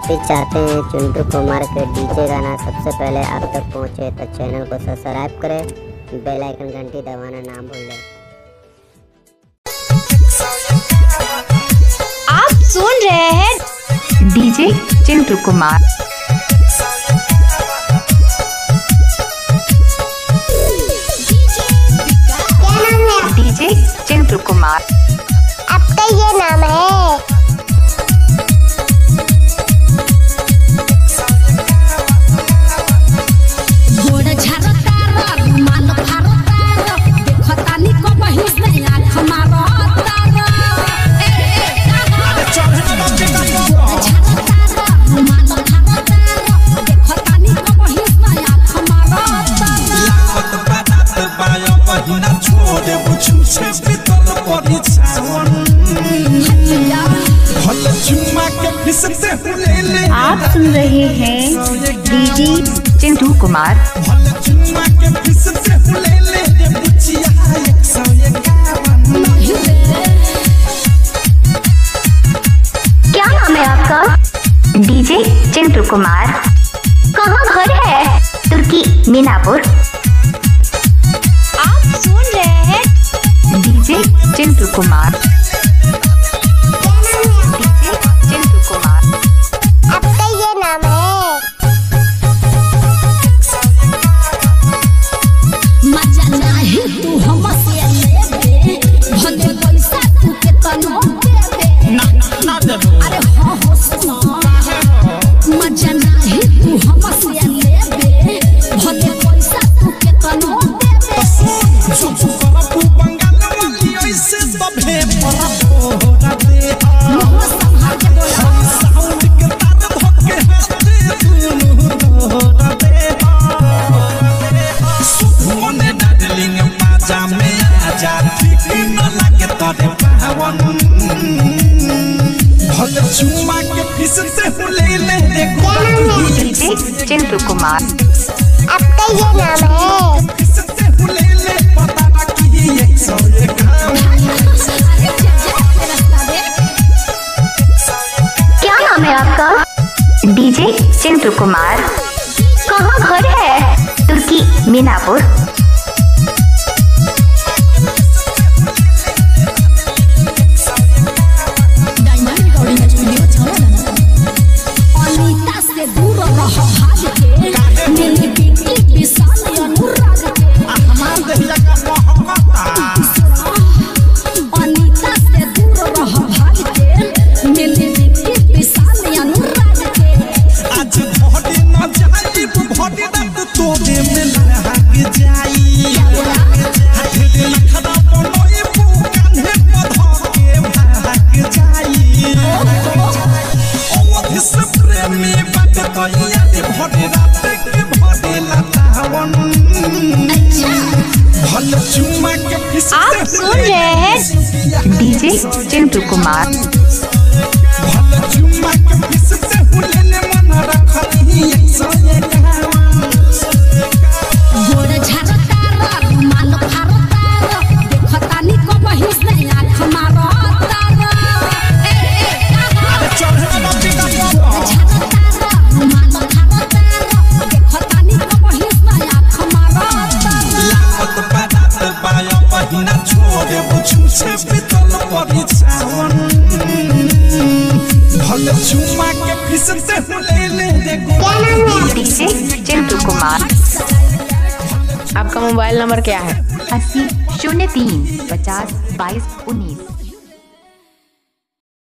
आप भी चाहते हैं चिंटू कुमार के डीजे गाना सबसे पहले आप तक पहुंचे तो चैनल को सब्सक्राइब करें, बेल आइकन घंटी दबाना ना भूलें। आप सुन रहे हैं डीजे चिंटू कुमार। डीजे चिंटू कुमार आपका ये नाम है। आप सुन रहे हैं डीजे चिंटू कुमार। क्या नाम है आपका? डीजे चिंटू कुमार। कहाँ घर है? तुर्की मीनापुर। आप सुन रहे हैं डीजे चिंटू कुमार। आपका ये नाम है। मजा नहीं तू हमसे लेबे, भले पैसा तू के तनो देबे। ना देबो। अरे हां हो सुनो, मजा नहीं तू हमसे लेबे, भले पैसा तू के तनो देबे। सुसु करपु बंगाल वाली ऐसे सभे पर तोरा दे। मोह संभाल के बोला। साउंड के तार धके हाथे दुनु तोरा दे। सुने डार्लिंग बाजा में आजा, ठीक न लगे तोरे पावन। भले चुमा के फिस से ले ले देखो। डीजे चिंटू कुमार। आपका ये नाम है। फिस से ले ले पता ना कि 101 क्या नाम है आपका? डीजे चिंटू कुमार। कहाँ घर है? तुर्की मीनापुर। अनीता से दूर रह भाग के, मेरी बेटी विशाल अनुराग के। हमार दहिया का मोहब्बता। अनीता से दूर रह भाग के, मेरी बेटी विशाल अनुराग के। आज भोटे न जाई भोटे दत तोरे में लहक जाई। हाथे दे लखदा बनोए कान्हे पध के भाग जाई। अवधि से प्रेमी बात तैया दे भोटे रात के भोटे लतावन। भले चुमा के फिस आप सुन रहे हैं डीजे चिंटू कुमार। भले चुमा के फिस से हुलेले मन रखनी 151। गोड़ झरता रुमाल फारता, देखता नी को बहिस नहीं आँख मारता। चढ़े ना बिना झरता रुमाल फारता, देखता नी को बहिस नहीं आँख मारता। लागत बारात बाया पहिना छोड़े बुझू से बितल परी सावन। भले चुमा के फिस से हुलेले देखो। डीजे चिंटू कुमार। आपका मोबाइल नंबर क्या है? 80 03 50 22 19।